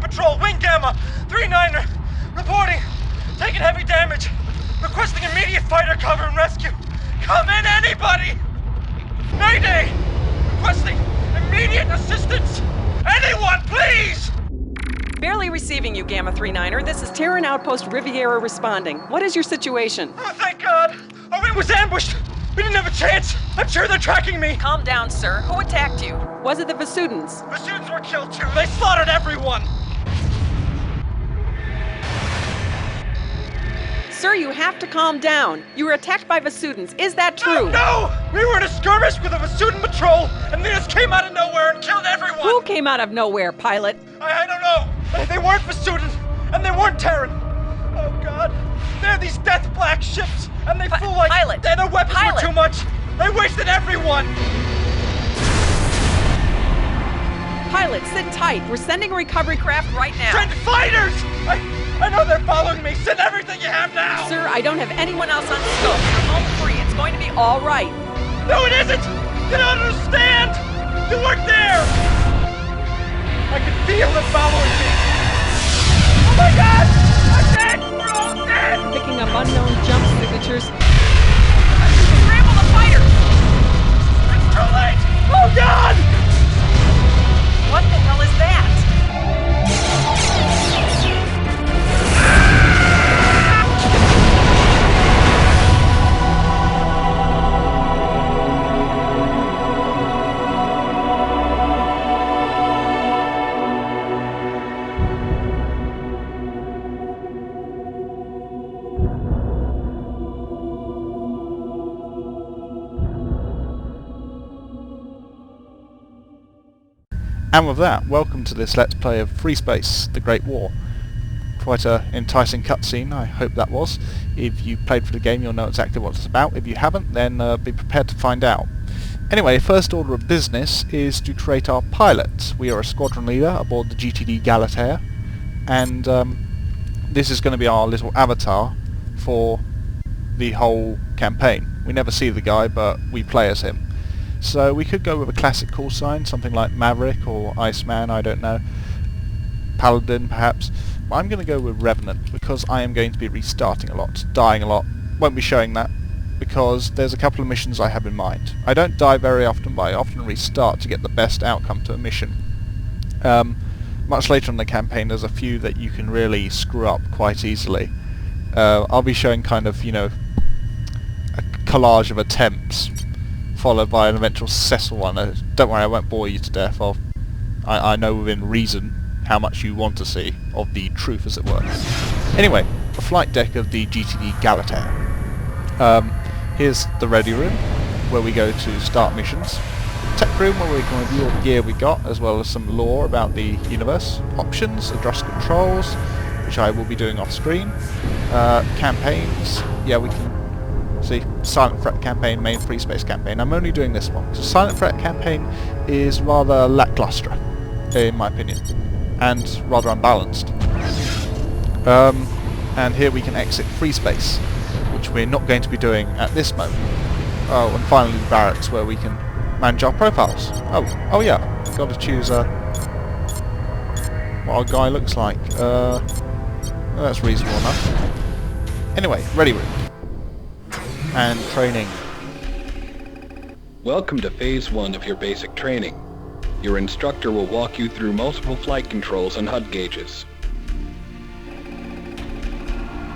Patrol, Wing Gamma, 3-9er, reporting, taking heavy damage, requesting immediate fighter cover and rescue. Come in, anybody! Mayday! Requesting immediate assistance! Anyone, please! Barely receiving you, Gamma 3-9er. This is Terran Outpost Riviera responding. What is your situation? Oh, thank God! Our wing was ambushed! We didn't have a chance! I'm sure they're tracking me! Calm down, sir. Who attacked you? Was it the Vasudans? The students were killed too! They slaughtered everyone! Sir, you have to calm down. You were attacked by Vasudans. Is that true? No! We were in a skirmish with a Vasudan patrol, and they just came out of nowhere and killed everyone! Who came out of nowhere, pilot? I don't know! They weren't Vasudan, and they weren't Terran! Oh God! They're these death black ships, and they flew like... Pilot! Their weapons were too much! They wasted everyone! Pilot, sit tight. We're sending a recovery craft right now. Send fighters! I know they're following me! Send everything you have now! Sir, I don't have anyone else on scope. You're home free. It's going to be all right. No, it isn't! You don't understand! You weren't there! I can feel them following me! Oh my God! I'm dead! We're all dead! Picking up unknown jump signatures. Scramble the fighters! It's too late! Oh God! What the hell is that? And with that, welcome to this Let's Play of FreeSpace, The Great War. Quite an enticing cutscene, I hope that was. If you played for the game, you'll know exactly what it's about. If you haven't, then be prepared to find out. Anyway, first order of business is to create our pilot. We are a squadron leader aboard the GTD Galatea, and this is going to be our little avatar for the whole campaign. We never see the guy, but we play as him. So we could go with a classic call sign, something like Maverick or Iceman, I don't know. Paladin, perhaps. But I'm going to go with Revenant, because I am going to be restarting a lot, dying a lot. Won't be showing that, because there's a couple of missions I have in mind. I don't die very often, but I often restart to get the best outcome to a mission. Much later in the campaign, there's a few that you can really screw up quite easily. I'll be showing kind of, you know, a collage of attempts, followed by an eventual successful one. Don't worry, I won't bore you to death. I know within reason how much you want to see of the truth, as it were. Anyway, the flight deck of the GTD Galatea. Here's the ready room, where we go to start missions. Tech room, where we can review all the gear we got, as well as some lore about the universe. Options, adjust controls, which I will be doing off screen. Campaigns, yeah, we can see Silent Threat campaign, main FreeSpace campaign. I'm only doing this one because Silent Threat campaign is rather lackluster, in my opinion, and rather unbalanced. And here we can exit FreeSpace, which we're not going to be doing at this moment. Oh, and finally the barracks, where we can manage our profiles. Oh yeah, got to choose what our guy looks like. Well, that's reasonable enough. Anyway, ready room. And training. Welcome to Phase 1 of your basic training. Your instructor will walk you through multiple flight controls and HUD gauges.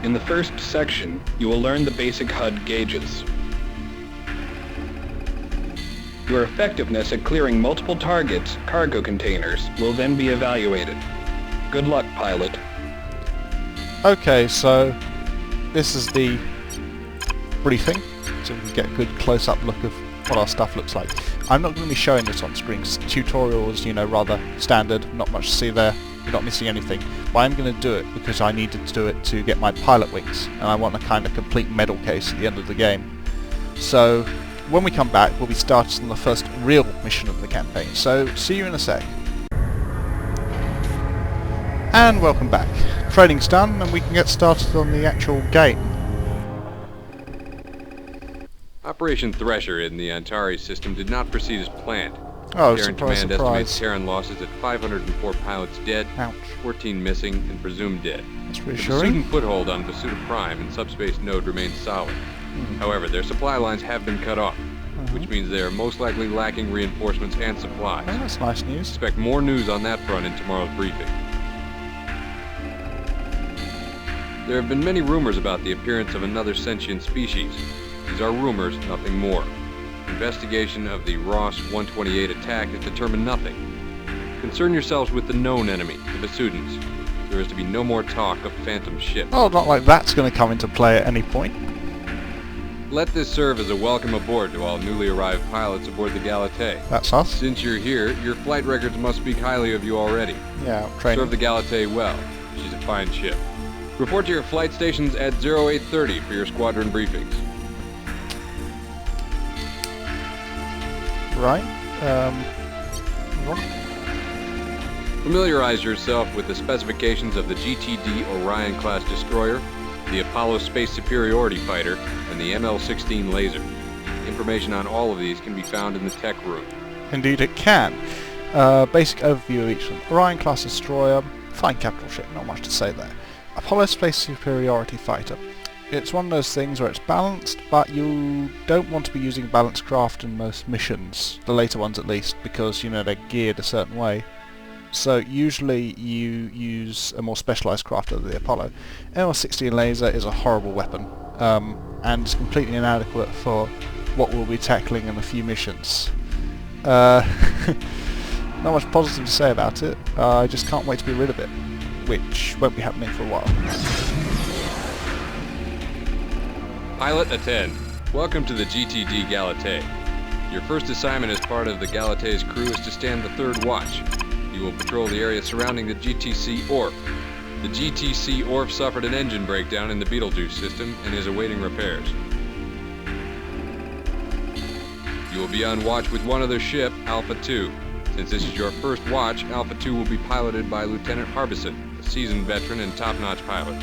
In the first section, you will learn the basic HUD gauges. Your effectiveness at clearing multiple targets, cargo containers, will then be evaluated. Good luck, pilot. Okay, so this is the briefing, so we can get a good close-up look of what our stuff looks like. I'm not going to be showing this on screen, because tutorials, you know, rather standard, not much to see there, you're not missing anything. But I'm going to do it because I needed to do it to get my pilot wings, and I want a kind of complete medal case at the end of the game. So when we come back, we'll be starting on the first real mission of the campaign, so see you in a sec. And welcome back. Training's done, and we can get started on the actual game. Operation Thresher in the Antares system did not proceed as planned. Oh, Terran surprise, Command estimates surprise. Terran losses at 504 pilots dead, Ouch. 14 missing, and presumed dead. That's The reassuring. Vasudan foothold on Vasuda Prime and subspace node remains solid. However, their supply lines have been cut off, which means they are most likely lacking reinforcements and supplies. Oh, that's nice news. Expect more news on that front in tomorrow's briefing. There have been many rumors about the appearance of another sentient species. These are rumors, nothing more. Investigation of the Ross 128 attack has determined nothing. Concern yourselves with the known enemy, the Vasudans. There is to be no more talk of phantom ships. Oh, not like that's going to come into play at any point. Let this serve as a welcome aboard to all newly arrived pilots aboard the Galatée. That's us. Since you're here, your flight records must speak highly of you already. Yeah, training. Serve the Galatée well. She's a fine ship. Report to your flight stations at 0830 for your squadron briefings. Right. Move on. Familiarize yourself with the specifications of the GTD Orion-class destroyer, the Apollo Space Superiority Fighter, and the ML-16 laser. Information on all of these can be found in the tech room. Indeed it can. Basic overview of each one. Orion-class destroyer, fine capital ship, not much to say there. Apollo Space Superiority Fighter. It's one of those things where it's balanced, but you don't want to be using balanced craft in most missions, the later ones at least, because, you know, they're geared a certain way. So usually you use a more specialised craft of the Apollo. ML-16 laser is a horrible weapon, and is completely inadequate for what we'll be tackling in a few missions. Not much positive to say about it. I just can't wait to be rid of it, which won't be happening for a while. Pilot attend. Welcome to the GTD Galatée. Your first assignment as part of the Galatée's crew is to stand the third watch. You will patrol the area surrounding the GTC Orf. The GTC Orf suffered an engine breakdown in the Betelgeuse system and is awaiting repairs. You will be on watch with one other ship, Alpha 2. Since this is your first watch, Alpha 2 will be piloted by Lieutenant Harbison, a seasoned veteran and top-notch pilot.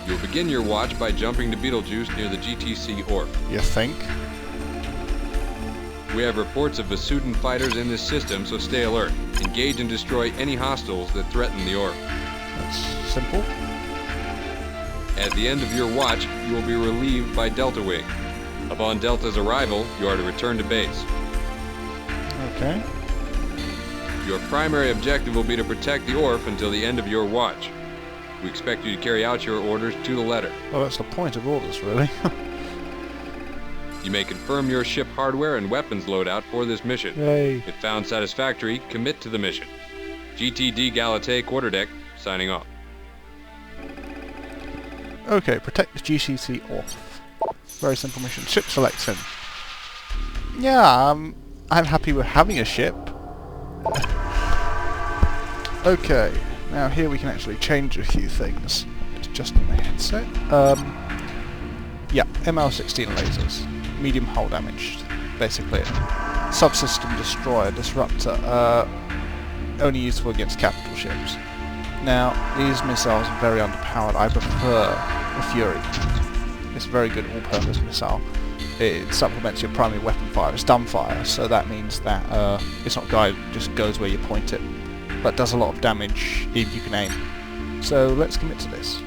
You'll begin your watch by jumping to Betelgeuse near the GTC Orf. You think? We have reports of Vasudan fighters in this system, so stay alert. Engage and destroy any hostiles that threaten the Orf. That's simple. At the end of your watch, you will be relieved by Delta Wing. Upon Delta's arrival, you are to return to base. Okay. Your primary objective will be to protect the Orf until the end of your watch. We expect you to carry out your orders to the letter. Well, that's the point of orders, really. You may confirm your ship hardware and weapons loadout for this mission. Yay. If found satisfactory, commit to the mission. GTD Galatée Quarterdeck, signing off. Okay, protect the GCC off. Very simple mission. Ship selection. Yeah, I'm happy with having a ship. Okay, now here we can actually change a few things. Just adjusting the headset. Yeah, ML-16 lasers. Medium hull damage, basically. Subsystem destroyer, disruptor, only useful against capital ships. Now, these missiles are very underpowered. I prefer the Fury. It's a very good all-purpose missile. It supplements your primary weapon fire. It's dumbfire, so that means that it's not guided, it just goes where you point it. But does a lot of damage if you can aim. So let's commit to this.